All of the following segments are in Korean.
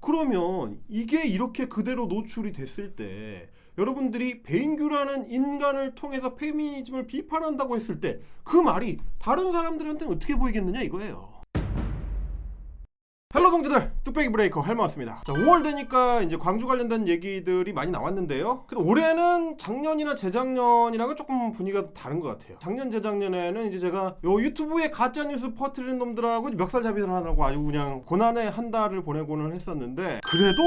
그러면 이게 이렇게 그대로 노출이 됐을 때 여러분들이 배인규라는 인간을 통해서 페미니즘을 비판한다고 했을 때 그 말이 다른 사람들한테는 어떻게 보이겠느냐 이거예요. 헬로 동지들, 뚝배기 브레이커 헬마왔습니다. 자, 5월 되니까 이제 광주 관련된 얘기들이 많이 나왔는데요. 근데 올해는 작년이나 재작년이랑은 조금 분위기가 다른 것 같아요. 작년 재작년에는 이제 제가 요 유튜브에 가짜뉴스 퍼뜨리는 놈들하고 멱살잡이를 하느라고 아주 그냥 고난의 한 달을 보내고는 했었는데, 그래도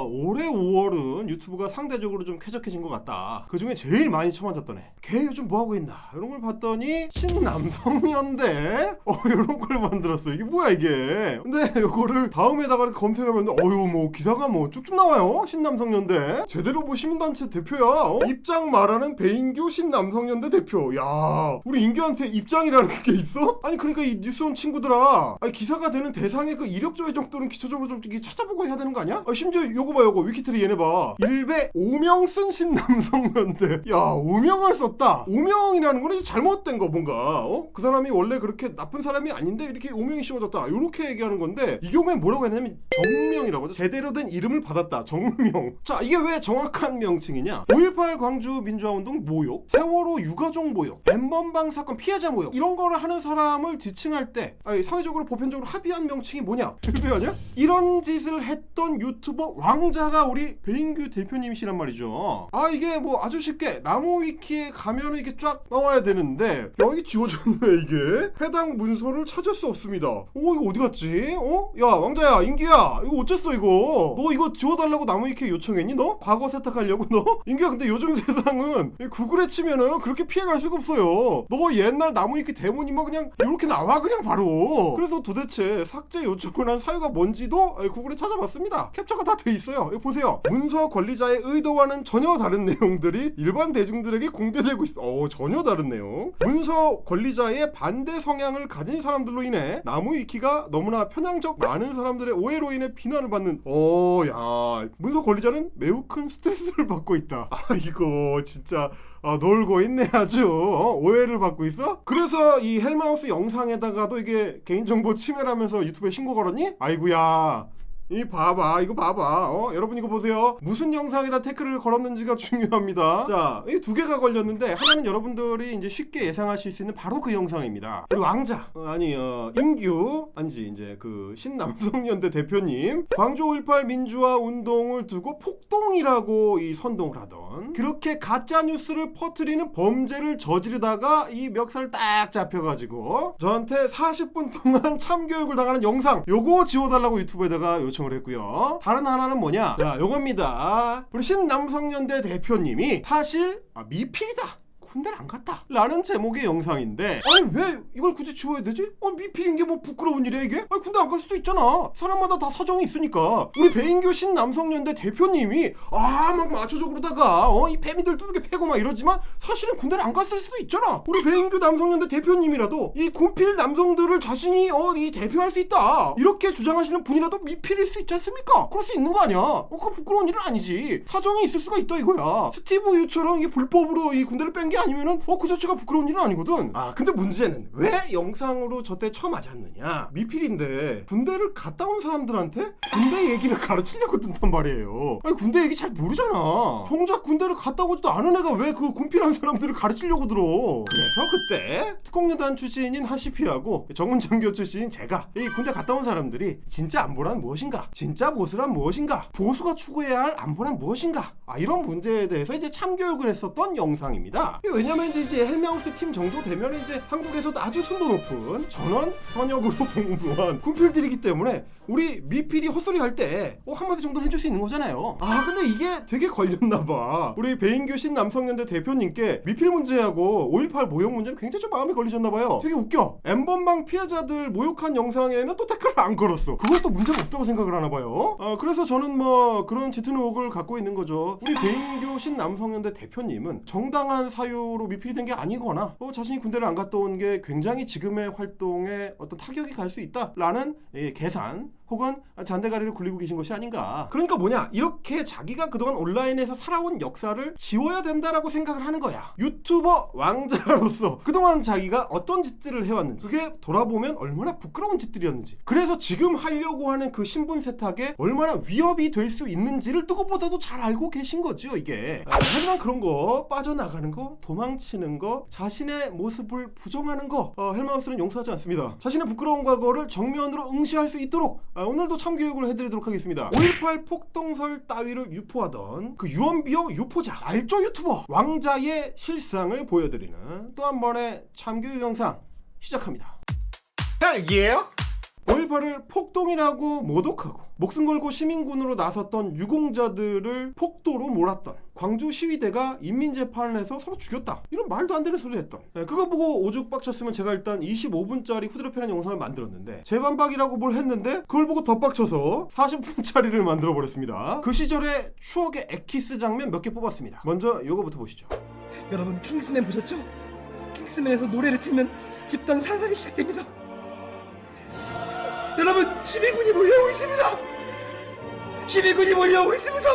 올해 5월은 유튜브가 상대적으로 좀 쾌적해진 것 같다. 그 중에 제일 많이 처맞았던 애, 걔 요즘 뭐하고 있나 이런 걸 봤더니 신남성연대 이런 걸 만들었어. 이게 뭐야 이게. 근데 요거 를 다음에다가 검색하면 뭐 기사가 뭐 쭉쭉 나와요. 신남성연대 제대로 뭐 시민단체 대표야. 입장 말하는 배인규 신남성연대 대표. 야, 우리 인규한테 입장이라는 게 있어? 아니 그러니까 이 뉴스온 친구들아, 아니 기사가 되는 대상의 그 이력 조회 정도는 기초적으로 좀 찾아보고 해야 되는 거 아니야? 심지어 요거 봐, 요거 위키트리 얘네 봐. 일베 오명 쓴 신남성연대. 야, 오명을 썼다. 오명이라는 건 잘못된 거 뭔가 그 사람이 원래 그렇게 나쁜 사람이 아닌데 이렇게 오명이 씌워졌다, 요렇게 얘기하는 건데, 이 경우엔 뭐라고 했냐면 정명이라고 하죠. 제대로 된 이름을 받았다. 정명. 자, 이게 왜 정확한 명칭이냐? 5.18 광주 민주화운동 모욕, 세월호 유가족 모욕, 엠번방 사건 피해자 모욕, 이런 거를 하는 사람을 지칭할 때 사회적으로 보편적으로 합의한 명칭이 뭐냐? 아니야? 이런 짓을 했던 유튜버 왕자가 우리 배인규 대표님이시란 말이죠. 이게 뭐 아주 쉽게 나무위키에 가면은 이게 쫙 나와야 되는데 여기 지워졌네. 이게 해당 문서를 찾을 수 없습니다. 이거 어디 갔지? 야, 왕자야, 인규야, 이거 어쨌어 이거? 너 이거 지워달라고 나무위키에 요청했니? 너? 과거 세탁하려고 너? 인규야, 근데 요즘 세상은 구글에 치면은 그렇게 피해갈 수가 없어요. 너 옛날 나무위키 대본이 뭐 그냥 이렇게 나와 그냥 바로. 그래서 도대체 삭제 요청을 한 사유가 뭔지도 구글에 찾아봤습니다. 캡처가 다 돼 있어요. 이거 보세요. 문서 관리자의 의도와는 전혀 다른 내용들이 일반 대중들에게 공개되고 있어. 전혀 다른 내용. 문서 관리자의 반대 성향을 가진 사람들로 인해 나무위키가 너무나 편향적, 많은 사람들의 오해로 인해 비난을 받는. 야, 문서 관리자는 매우 큰 스트레스를 받고 있다. 이거 진짜 놀고 있네 아주. 오해를 받고 있어? 그래서 이 헬마우스 영상에다가도 이게 개인정보 침해라면서 유튜브에 신고 걸었니? 아이고야, 이거 봐봐. 여러분 이거 보세요. 무슨 영상에다 태클을 걸었는지가 중요합니다. 자, 이 두 개가 걸렸는데 하나는 여러분들이 이제 쉽게 예상하실 수 있는 바로 그 영상입니다. 우리 왕자, 인규, 아니지, 이제 그 신남성연대 대표님, 광주 5.18 민주화 운동을 두고 폭동이라고 이 선동을 하던, 그렇게 가짜 뉴스를 퍼뜨리는 범죄를 저지르다가 이 멱살 딱 잡혀가지고 저한테 40분 동안 참교육을 당하는 영상, 요거 지워달라고 유튜브에다가 요청을 했고요. 다른 하나는 뭐냐? 자, 요겁니다. 우리 신남성연대 대표님이 사실 미필이다, 군대를 안 갔다 라는 제목의 영상인데, 왜 이걸 굳이 지워야 되지? 미필인 게 뭐 부끄러운 일이야 이게? 군대 안 갈 수도 있잖아. 사람마다 다 사정이 있으니까. 우리 배인규 신남성연대 대표님이 막 마초적으로 그러다가 이 패미들 두들겨 패고 막 이러지만 사실은 군대를 안 갔을 수도 있잖아. 우리 배인규 남성연대 대표님이라도 이 군필 남성들을 자신이 이 대표할 수 있다, 이렇게 주장하시는 분이라도 미필일 수 있지 않습니까? 그럴 수 있는 거 아니야. 그거 부끄러운 일은 아니지. 사정이 있을 수가 있다 이거야. 스티브 유처럼 이게 불법으로 이 군대를 뺀 게 아니면은 그 자체가 부끄러운 일은 아니거든. 근데 문제는 왜 영상으로 저때 처음 맞았느냐? 미필인데 군대를 갔다 온 사람들한테 군대 얘기를 가르치려고 든단 말이에요. 군대 얘기 잘 모르잖아. 정작 군대를 갔다 오지도 않은 애가 왜 그 군필한 사람들을 가르치려고 들어? 그래서 그때 특공여단 출신인 하시피하고 정문장교 출신인 제가 이 군대 갔다 온 사람들이 진짜 안보란 무엇인가? 진짜 보수란 무엇인가? 보수가 추구해야 할 안보란 무엇인가? 이런 문제에 대해서 이제 참교육을 했었던 영상입니다. 왜냐면 이제 헬마우스 팀 정도 되면 이제 한국에서도 아주 순도 높은 전원 현역으로 복무한 군필들이기 때문에 우리 미필이 헛소리 할 때 한마디 정도는 해줄 수 있는 거잖아요. 근데 이게 되게 걸렸나봐. 우리 배인규 신남성연대 대표님께 미필 문제하고 5.18 모욕 문제는 굉장히 좀 마음이 걸리셨나봐요. 되게 웃겨. 엠번방 피해자들 모욕한 영상에는 또 댓글을 안 걸었어. 그것도 문제가 없다고 생각을 하나봐요. 그래서 저는 뭐 그런 짙은 의혹을 갖고 있는 거죠. 우리 배인규 신남성연대 대표님은 정당한 사유로 미필이 된 게 아니거나 자신이 군대를 안 갔다 온 게 굉장히 지금의 활동에 어떤 타격이 갈 수 있다라는 계산, 혹은 잔대가리를 굴리고 계신 것이 아닌가. 그러니까 뭐냐, 이렇게 자기가 그동안 온라인에서 살아온 역사를 지워야 된다라고 생각을 하는 거야. 유튜버 왕자로서 그동안 자기가 어떤 짓들을 해왔는지, 그게 돌아보면 얼마나 부끄러운 짓들이었는지, 그래서 지금 하려고 하는 그 신분 세탁에 얼마나 위협이 될 수 있는지를 누구보다도 잘 알고 계신 거죠, 이게. 하지만 그런 거, 빠져나가는 거, 도망치는 거, 자신의 모습을 부정하는 거, 헬마우스는 용서하지 않습니다. 자신의 부끄러운 과거를 정면으로 응시할 수 있도록 오늘도 참교육을 해드리도록 하겠습니다. 5.18 폭동설 따위를 유포하던 그 유언비어 유포자, 알조 유튜버 왕자의 실상을 보여드리는 또 한 번의 참교육 영상 시작합니다. 헬기예요? 5.18을 폭동이라고 모독하고 목숨 걸고 시민군으로 나섰던 유공자들을 폭도로 몰았던 광주 시위대가 인민재판을 해서 서로 죽였다, 이런 말도 안 되는 소리를 했던, 그거 보고 오죽 빡쳤으면 제가 일단 25분짜리 후드려 패는 영상을 만들었는데, 재반박이라고 뭘 했는데 그걸 보고 더 빡쳐서 40분짜리를 만들어 버렸습니다. 그 시절의 추억의 엑기스 장면 몇 개 뽑았습니다. 먼저 요거부터 보시죠. 여러분, 킹스맨 보셨죠? 킹스맨에서 노래를 틀면 집단 사살이 시작됩니다. 여러분, 시민군이 몰려오고 있습니다. 시민군이 몰려오고 있습니다.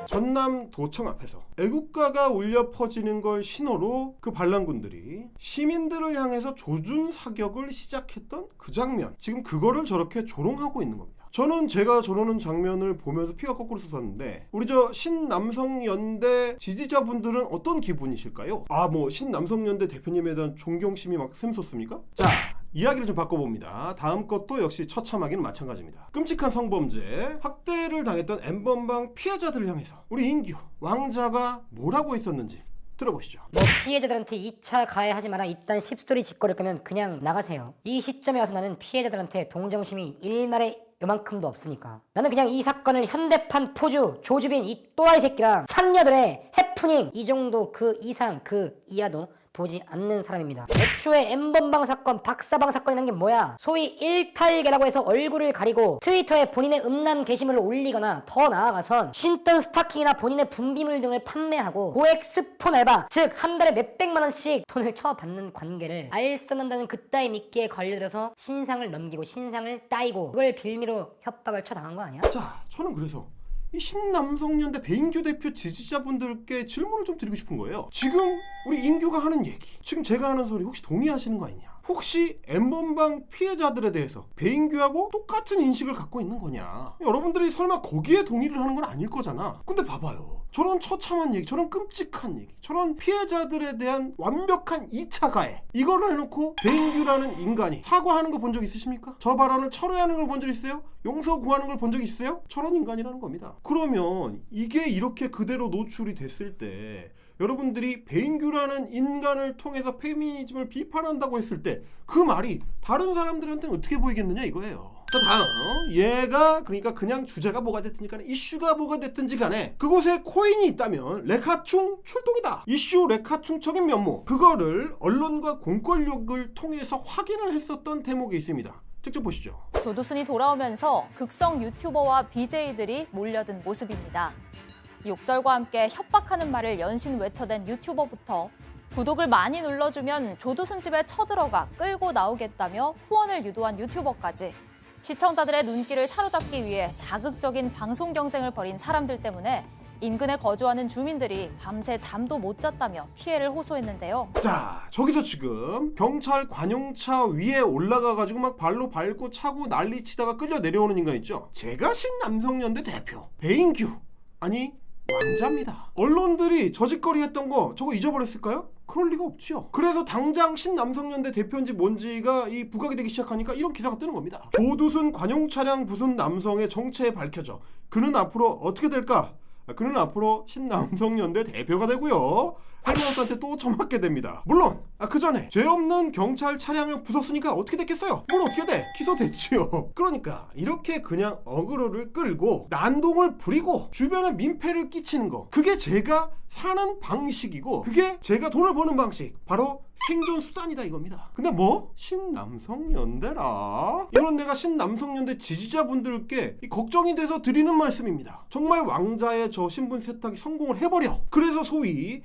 전남 도청 앞에서 애국가가 울려 퍼지는 걸 신호로 그 반란군들이 시민들을 향해서 조준 사격을 시작했던 그 장면, 지금 그거를 저렇게 조롱하고 있는 겁니다. 저는 제가 저러는 장면을 보면서 피가 거꾸로 솟았는데, 우리 저 신남성연대 지지자분들은 어떤 기분이실까요? 뭐 신남성연대 대표님에 대한 존경심이 막 샘솟습니까? 자, 이야기를 좀 바꿔봅니다. 다음 것도 역시 처참하기는 마찬가지입니다. 끔찍한 성범죄, 학대를 당했던 N번방 피해자들을 향해서 우리 인규 왕자가 뭐라고 했었는지 들어보시죠. 뭐 피해자들한테 2차 가해하지 마라, 이딴 씹소리 짓거릴 거면 그냥 나가세요. 이 시점에 와서 나는 피해자들한테 동정심이 일말의 요만큼도 없으니까 나는 그냥 이 사건을 현대판 포주 조주빈 이 또라이 새끼랑 창녀들의 해프닝, 이 정도 그 이상 그 이하도 보지 않는 사람입니다. 애초에 N번방 사건, 박사방 사건이라는 게 뭐야? 소위 일탈계라고 해서 얼굴을 가리고 트위터에 본인의 음란 게시물을 올리거나, 더 나아가선 신던 스타킹이나 본인의 분비물 등을 판매하고 고액 스폰 알바, 즉 한 달에 몇백만 원씩 돈을 쳐받는 관계를 알선한다는 그따위 미끼에 걸려들어서 신상을 넘기고 신상을 따이고 그걸 빌미로 협박을 쳐당한 거 아니야? 자, 저는 그래서 이 신남성연대 배인규 대표 지지자분들께 질문을 좀 드리고 싶은 거예요. 지금 우리 인규가 하는 얘기, 지금 제가 하는 소리 혹시 동의하시는 거 아니냐? 혹시 N번방 피해자들에 대해서 배인규하고 똑같은 인식을 갖고 있는 거냐? 여러분들이 설마 거기에 동의를 하는 건 아닐 거잖아. 근데 봐봐요, 저런 처참한 얘기, 저런 끔찍한 얘기, 저런 피해자들에 대한 완벽한 2차 가해, 이거를 해놓고 배인규라는 인간이 사과하는 거 본 적 있으십니까? 저 발언을 철회하는 걸 본 적 있어요? 용서 구하는 걸 본 적 있어요? 저런 인간이라는 겁니다. 그러면 이게 이렇게 그대로 노출이 됐을 때, 여러분들이 배인규라는 인간을 통해서 페미니즘을 비판한다고 했을 때 그 말이 다른 사람들한테는 어떻게 보이겠느냐 이거예요. 자, 다음, 얘가 그러니까 그냥 주제가 뭐가 됐든지 간에, 이슈가 뭐가 됐든지 간에 그곳에 코인이 있다면 레카충 출동이다, 이슈 레카충적인 면모, 그거를 언론과 공권력을 통해서 확인을 했었던 대목이 있습니다. 직접 보시죠. 조두순이 돌아오면서 극성 유튜버와 BJ들이 몰려든 모습입니다. 욕설과 함께 협박하는 말을 연신 외쳐댄 유튜버부터 구독을 많이 눌러주면 조두순 집에 쳐들어가 끌고 나오겠다며 후원을 유도한 유튜버까지, 시청자들의 눈길을 사로잡기 위해 자극적인 방송 경쟁을 벌인 사람들 때문에 인근에 거주하는 주민들이 밤새 잠도 못 잤다며 피해를 호소했는데요. 자, 저기서 지금 경찰 관용차 위에 올라가가지고 막 발로 밟고 차고 난리 치다가 끌려 내려오는 인간 있죠? 제가 신남성연대 대표 배인규, 아니 왕자입니다. 언론들이 저 짓거리 했던 거 저거 잊어버렸을까요? 그럴 리가 없죠. 그래서 당장 신남성연대 대표인지 뭔지가 이 부각이 되기 시작하니까 이런 기사가 뜨는 겁니다. 조두순 관용차량 부순 남성의 정체에 밝혀져 그는 앞으로 어떻게 될까? 그는 앞으로 신남성연대 대표가 되고요, 헬마우스한테 또 처맞게 됩니다. 물론 그 전에 죄 없는 경찰 차량을 부쉈으니까 어떻게 됐겠어요? 뭘 어떻게 돼? 기소됐지요. 그러니까 이렇게 그냥 어그로를 끌고 난동을 부리고 주변에 민폐를 끼치는 거, 그게 제가 사는 방식이고 그게 제가 돈을 버는 방식, 바로 생존 수단이다 이겁니다. 근데 뭐? 신남성연대라? 이런 내가 신남성연대 지지자분들께 걱정이 돼서 드리는 말씀입니다. 정말 왕자의 저 신분 세탁이 성공을 해버려. 그래서 소위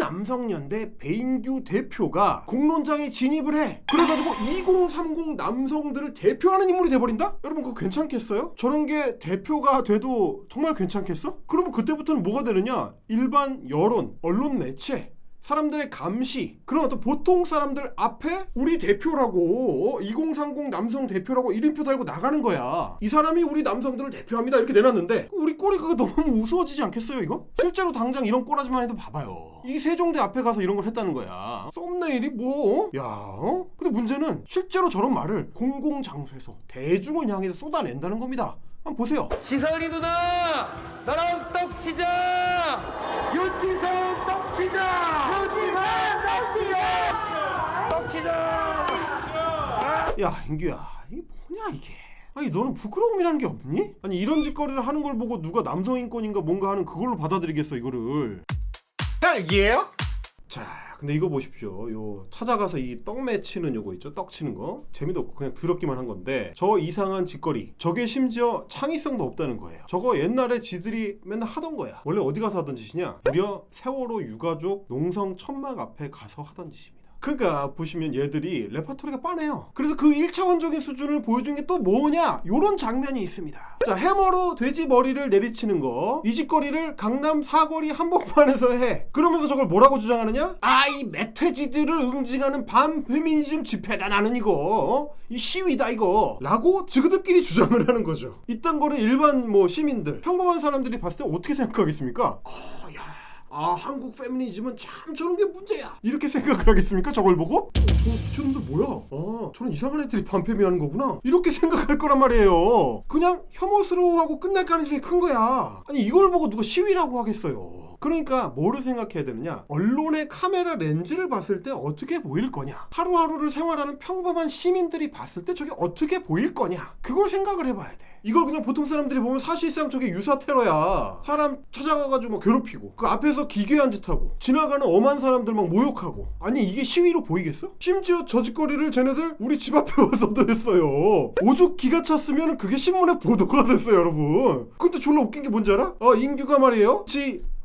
신남성연대 배인규 대표가 공론장에 진입을 해. 그래가지고 2030 남성들을 대표하는 인물이 돼버린다? 여러분 그거 괜찮겠어요? 저런 게 대표가 돼도 정말 괜찮겠어? 그러면 그때부터는 뭐가 되느냐? 일반 여론, 언론 매체, 사람들의 감시, 그런 어떤 보통 사람들 앞에 우리 대표라고 2030 남성 대표라고 이름표 달고 나가는 거야. 이 사람이 우리 남성들을 대표합니다 이렇게 내놨는데 우리 꼴이 그거 너무 우스워지지 않겠어요 이거? 실제로 당장 이런 꼬라지만 해도 봐봐요. 이 세종대 앞에 가서 이런 걸 했다는 거야. 썸네일이 뭐? 야, 근데 문제는 실제로 저런 말을 공공장소에서 대중을 향해서 쏟아낸다는 겁니다. 한번 보세요. 지선이 누나 나랑 떡 치자. 윤지선 떡 치자. 윤지선 떡 치자. 야 인규야 이게 뭐냐 이게. 아니 너는 부끄러움이라는 게 없니? 아니 이런 짓거리를 하는 걸 보고 누가 남성인권인가 뭔가 하는 그걸로 받아들이겠어 이거를. 헬기예요? 자 근데 이거 보십시오. 요 찾아가서 이 떡 매치는 요거 있죠? 떡 치는 거 재미도 없고 그냥 더럽기만 한 건데 저 이상한 짓거리 저게 심지어 창의성도 없다는 거예요. 저거 옛날에 지들이 맨날 하던 거야. 원래 어디 가서 하던 짓이냐? 무려 세월호 유가족 농성 천막 앞에 가서 하던 짓입니다. 그러니까 보시면 얘들이 레퍼토리가 빠네요. 그래서 그 1차원적인 수준을 보여준 게 또 뭐냐? 요런 장면이 있습니다. 자 해머로 돼지 머리를 내리치는 거 이 짓거리를 강남 사거리 한복판에서 해. 그러면서 저걸 뭐라고 주장하느냐? 아 이 매퇴지들을 응징하는 반페미니즘 집회다 나는 이거 이 시위다 이거 라고 지그들끼리 주장을 하는 거죠. 이딴 거를 일반 뭐 시민들 평범한 사람들이 봤을 때 어떻게 생각하겠습니까? 아 한국 페미니즘은 참 저런 게 문제야 이렇게 생각을 하겠습니까? 저걸 보고? 저 미쳤는데 뭐야? 아 저런 이상한 애들이 반페미하는 거구나 이렇게 생각할 거란 말이에요. 그냥 혐오스러워하고 끝날 가능성이 큰 거야. 아니 이걸 보고 누가 시위라고 하겠어요. 그러니까 뭐를 생각해야 되느냐? 언론의 카메라 렌즈를 봤을 때 어떻게 보일 거냐? 하루하루를 생활하는 평범한 시민들이 봤을 때 저게 어떻게 보일 거냐? 그걸 생각을 해봐야 돼. 이걸 그냥 보통 사람들이 보면 사실상 저게 유사 테러야. 사람 찾아가가지고 막 괴롭히고 그 앞에서 기괴한 짓하고 지나가는 엄한 사람들 막 모욕하고 아니 이게 시위로 보이겠어? 심지어 저 짓거리를 쟤네들 우리 집 앞에 와서도 했어요. 오죽 기가 찼으면 그게 신문에 보도가 됐어요 여러분. 근데 졸라 웃긴 게 뭔지 알아? 인규가 말이에요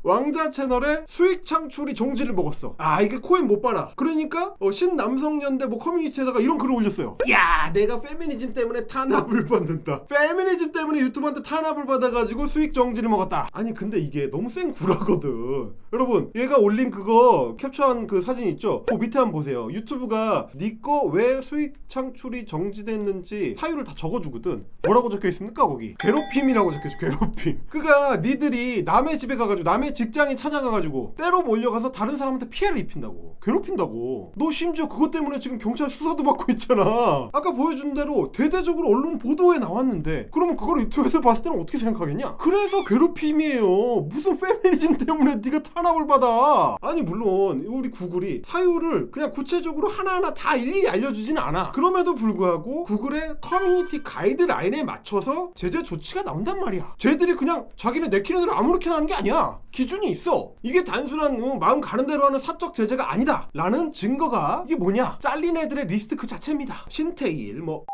왕자 채널에 수익 창출이 정지를 먹었어. 아 이게 코인 못 받아. 그러니까 신남성연대 뭐 커뮤니티에다가 이런 글을 올렸어요. 야 내가 페미니즘 때문에 탄압을 받는다. 페미니즘 때문에 유튜브한테 탄압을 받아가지고 수익 정지를 먹었다. 아니 근데 이게 너무 센 구라거든. 여러분 얘가 올린 그거 캡처한 그 사진 있죠? 그 밑에 한번 보세요. 유튜브가 니 거 왜 수익 창출이 정지됐는지 사유를 다 적어주거든. 뭐라고 적혀있습니까 거기? 괴롭힘이라고 적혀있어. 괴롭힘. 그니까 니들이 남의 집에 가가지고 남의 직장인 찾아가가지고 때로 몰려가서 다른 사람한테 피해를 입힌다고 괴롭힌다고. 너 심지어 그것 때문에 지금 경찰 수사도 받고 있잖아. 아까 보여준 대로 대대적으로 언론 보도에 나왔는데 그러면 그걸 유튜브에서 봤을 때는 어떻게 생각하겠냐? 그래서 괴롭힘이에요. 무슨 페미니즘 때문에 네가 탄압을 받아. 아니 물론 우리 구글이 사유를 그냥 구체적으로 하나하나 다 일일이 알려주지는 않아. 그럼에도 불구하고 구글의 커뮤니티 가이드라인에 맞춰서 제재 조치가 나온단 말이야. 쟤들이 그냥 자기네 내키는 대로 아무렇게나 하는 게 아니야. 기준이 있어. 이게 단순한 마음 가는 대로 하는 사적 제재가 아니다 라는 증거가 이게 뭐냐? 잘린 애들의 리스트 그 자체입니다. 신태일 뭐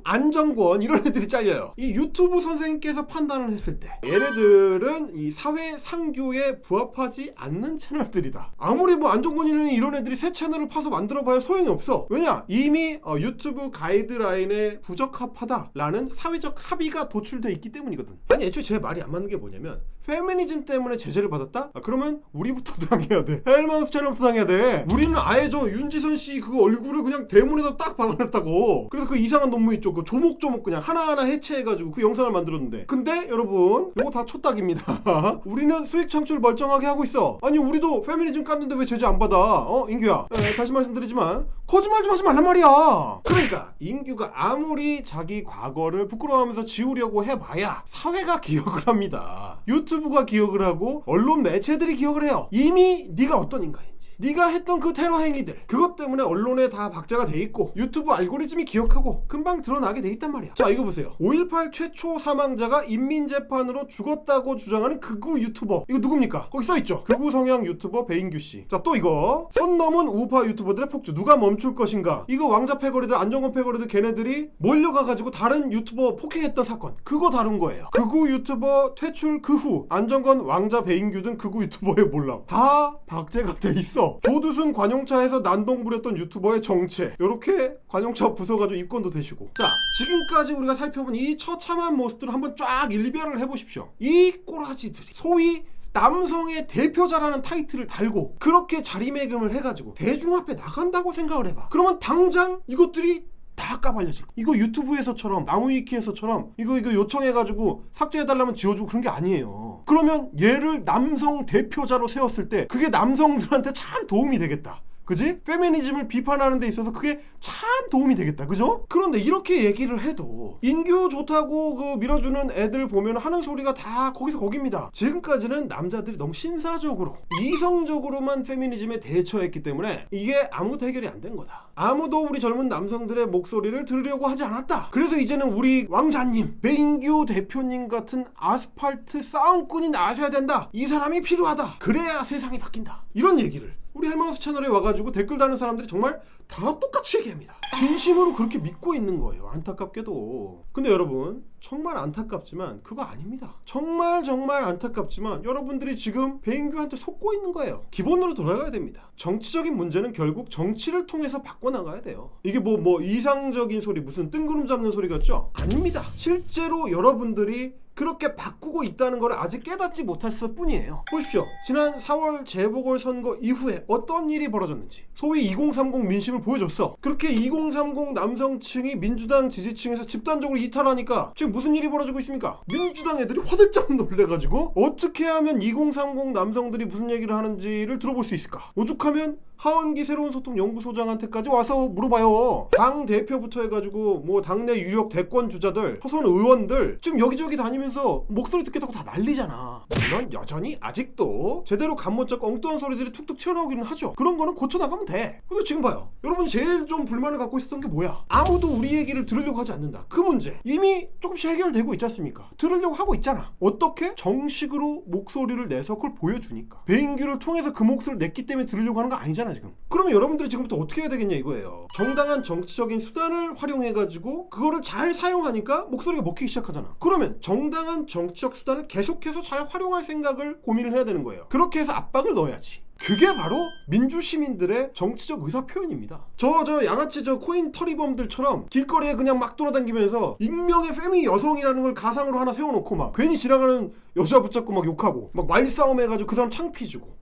안정권 이런 애들이 잘려요. 이 유튜브 선생님께서 판단을 했을 때 얘네들은 이 사회 상규에 부합하지 않는 채널들이다. 아무리 뭐 안정권이는 이런 애들이 새 채널을 파서 만들어봐야 소용이 없어. 왜냐? 이미 유튜브 가이드라인에 부적합하다라는 사회적 합의가 도출돼 있기 때문이거든. 아니 애초에 제 말이 안 맞는 게 뭐냐면 페미니즘 때문에 제재를 받았다? 그러면 우리부터 당해야 돼. 헬마우스 채널부터 당해야 돼. 우리는 아예 저 윤지선 씨 그 얼굴을 그냥 대문에다 딱 박아놨다고. 그래서 그 이상한 논문 있죠. 그 조목조목 그냥 하나하나 해체해가지고 그 영상을 만들었는데 근데 여러분 이거 다 촛닥입니다. 우리는 수익 창출 멀쩡하게 하고 있어. 아니 우리도 페미니즘 깠는데 왜 제재 안 받아? 인규야 다시 말씀드리지만 거짓말 좀 하지 말란 말이야. 그러니까 인규가 아무리 자기 과거를 부끄러워하면서 지우려고 해봐야 사회가 기억을 합니다. 유튜브가 기억을 하고 언론 매체들이 기억을 해요. 이미 네가 어떤 인간인지 네가 했던 그 테러 행위들, 그것 때문에 언론에 다 박제가 돼 있고 유튜브 알고리즘이 기억하고 금방 드러나게 돼 있단 말이야. 자, 이거 보세요. 5.18 최초 사망자가 인민재판으로 죽었다고 주장하는 극우 유튜버, 이거 누굽니까? 거기 써있죠. 극우 성향 유튜버 배인규씨. 자, 또 이거 선 넘은 우파 유튜버들의 폭주, 누가 멈출 것인가. 이거 왕자 패거리들, 안정권 패거리들 걔네들이 몰려가가지고 다른 유튜버 폭행했던 사건, 그거 다룬 거예요. 극우 유튜버 퇴출 그 후 안정권, 왕자, 배인규 등 극우 유튜버의 몰락 다 박제가 돼 있어. 조두순 관용차에서 난동 부렸던 유튜버의 정체, 요렇게 관용차 부숴가지고 입건도 되시고. 자, 지금까지 우리가 살펴본 이 처참한 모습들을 한번 쫙 일별을 해보십시오. 이 꼬라지들이 소위 남성의 대표자라는 타이틀을 달고 그렇게 자리매김을 해가지고 대중 앞에 나간다고 생각을 해봐. 그러면 당장 이것들이 다 까발려질 거야. 이거 유튜브에서처럼 나무위키에서처럼 이거 요청해가지고 삭제해달라면 지워주고 그런 게 아니에요. 그러면 얘를 남성 대표자로 세웠을 때 그게 남성들한테 참 도움이 되겠다. 그지? 페미니즘을 비판하는 데 있어서 그게 참 도움이 되겠다. 그죠? 그런데 이렇게 얘기를 해도 인교 좋다고 그 밀어주는 애들 보면 하는 소리가 다 거기서 거깁니다. 지금까지는 남자들이 너무 신사적으로 이성적으로만 페미니즘에 대처했기 때문에 이게 아무것도 해결이 안 된 거다. 아무도 우리 젊은 남성들의 목소리를 들으려고 하지 않았다. 그래서 이제는 우리 왕자님, 배인규 대표님 같은 아스팔트 싸움꾼이 나서야 된다. 이 사람이 필요하다. 그래야 세상이 바뀐다. 이런 얘기를 우리 헬마우스 채널에 와가지고 댓글 다는 사람들이 정말 다 똑같이 얘기합니다. 진심으로 그렇게 믿고 있는 거예요. 안타깝게도. 근데 여러분, 정말 안타깝지만 그거 아닙니다. 정말 안타깝지만 여러분들이 지금 배인규한테 속고 있는 거예요. 기본으로 돌아가야 됩니다. 정치적인 문제는 결국 정치를 통해서 바꿔나가야 돼요. 이게 뭐 이상적인 소리, 무슨 뜬구름 잡는 소리 같죠? 아닙니다. 실제로 여러분들이 그렇게 바꾸고 있다는 걸 아직 깨닫지 못했을 뿐이에요. 보십시오. 지난 4월 재보궐선거 이후에 어떤 일이 벌어졌는지. 소위 2030 민심을 보여줬어. 그렇게 2030 남성층이 민주당 지지층에서 집단적으로 이탈하니까 지금 무슨 일이 벌어지고 있습니까? 민주당 애들이 화들짝 놀래가지고 어떻게 하면 2030 남성들이 무슨 얘기를 하는지를 들어볼 수 있을까? 오죽하면 하원기 새로운 소통 연구소장한테까지 와서 물어봐요. 당 대표부터 해가지고 뭐 당내 유력 대권 주자들, 초선 의원들 지금 여기저기 다니면서 목소리 듣겠다고 다 난리잖아. 물론 여전히 아직도 제대로 감 못 잡고 엉뚱한 소리들이 툭툭 튀어나오기는 하죠. 그런 거는 고쳐나가면 돼. 근데 지금 봐요. 여러분이 제일 좀 불만을 갖고 있었던 게 뭐야? 아무도 우리 얘기를 들으려고 하지 않는다. 그 문제 이미 조금씩 해결되고 있지 않습니까? 들으려고 하고 있잖아. 어떻게? 정식으로 목소리를 내서 그걸 보여주니까. 배인규를 통해서 그 목소리를 냈기 때문에 들으려고 하는 거 아니잖아 지금. 그러면 여러분들이 지금부터 어떻게 해야 되겠냐 이거예요. 정당한 정치적인 수단을 활용해가지고 그거를 잘 사용하니까 목소리가 먹히기 시작하잖아. 그러면 정당한 정치적 수단을 계속해서 잘 활용할 생각을 고민을 해야 되는 거예요. 그렇게 해서 압박을 넣어야지. 그게 바로 민주시민들의 정치적 의사표현입니다. 저 양아치 코인 털이범들처럼 길거리에 그냥 막 돌아다니면서 익명의 페미 여성이라는 걸 가상으로 하나 세워놓고 막 괜히 지나가는 여자 붙잡고 막 욕하고 막 말싸움 해가지고 그 사람 창피주고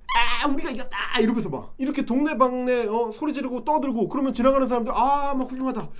우리가 이겼다 이러면서 막 이렇게 동네방네 소리 지르고 떠들고 그러면 지나가는 사람들 막 훌륭하다,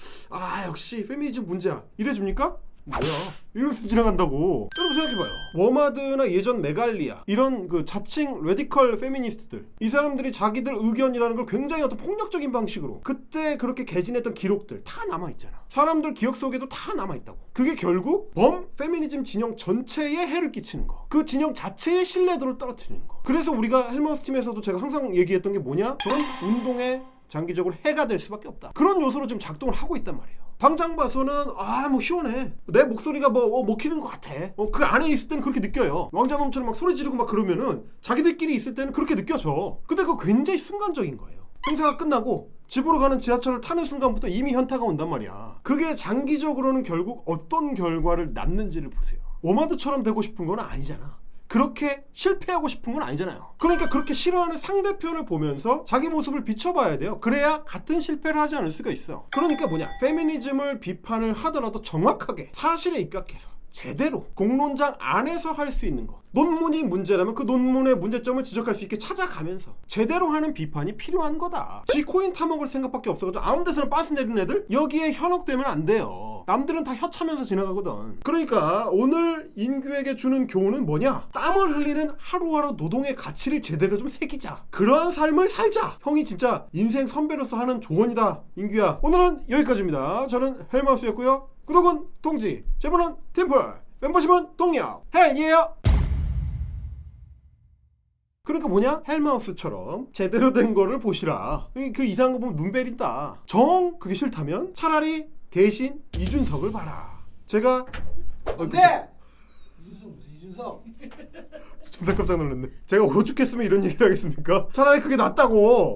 역시 페미니즘 문제야 이래줍니까? 뭐야 이러면서 지나간다고. 여러분 생각해봐요. 워마드나 예전 메갈리아 이런 그 자칭 레디컬 페미니스트들, 이 사람들이 자기들 의견이라는 걸 굉장히 어떤 폭력적인 방식으로 그때 그렇게 개진했던 기록들 다 남아있잖아. 사람들 기억 속에도 다 남아있다고. 그게 결국 범 페미니즘 진영 전체에 해를 끼치는 거, 그 진영 자체의 신뢰도를 떨어뜨리는 거. 그래서 우리가 헬마우스 팀에서도 제가 항상 얘기했던 게 뭐냐, 저런 운동에 장기적으로 해가 될 수밖에 없다. 그런 요소로 지금 작동을 하고 있단 말이에요. 당장 봐서는 뭐 시원해. 내 목소리가 먹히는 것 같아. 그 안에 있을 때는 그렇게 느껴요. 왕자놈처럼 막 소리 지르고 막 그러면은 자기들끼리 있을 때는 그렇게 느껴져. 근데 그거 굉장히 순간적인 거예요. 행사가 끝나고 집으로 가는 지하철을 타는 순간부터 이미 현타가 온단 말이야. 그게 장기적으로는 결국 어떤 결과를 낳는지를 보세요. 워마드처럼 되고 싶은 건 아니잖아. 그렇게 실패하고 싶은 건 아니잖아요. 그러니까 그렇게 싫어하는 상대편을 보면서 자기 모습을 비춰봐야 돼요. 그래야 같은 실패를 하지 않을 수가 있어. 그러니까 뭐냐, 페미니즘을 비판을 하더라도 정확하게 사실에 입각해서 제대로 공론장 안에서 할 수 있는 것, 논문이 문제라면 그 논문의 문제점을 지적할 수 있게 찾아가면서 제대로 하는 비판이 필요한 거다. 지 코인 타먹을 생각밖에 없어가지고 아무 데서나 빠스 내리는 애들 여기에 현혹되면 안 돼요. 남들은 다 혀차면서 지나가거든. 그러니까 오늘 인규에게 주는 교훈은 뭐냐, 땀을 흘리는 하루하루 노동의 가치를 제대로 좀 새기자. 그러한 삶을 살자. 형이 진짜 인생 선배로서 하는 조언이다. 인규야, 오늘은 여기까지입니다. 저는 헬마우스였고요. 구독은 동지, 제보는 팀플, 멤버십은 동력, 헬이에요. 그러니까 뭐냐? 헬마우스처럼 제대로 된 거를 보시라. 그 이상한 거 보면 눈 베린다. 정 그게 싫다면 차라리 대신 이준석을 봐라. 제가 네. 존나 깜짝 놀랐네. 제가 오죽했으면 이런 얘기를 하겠습니까? 차라리 그게 낫다고.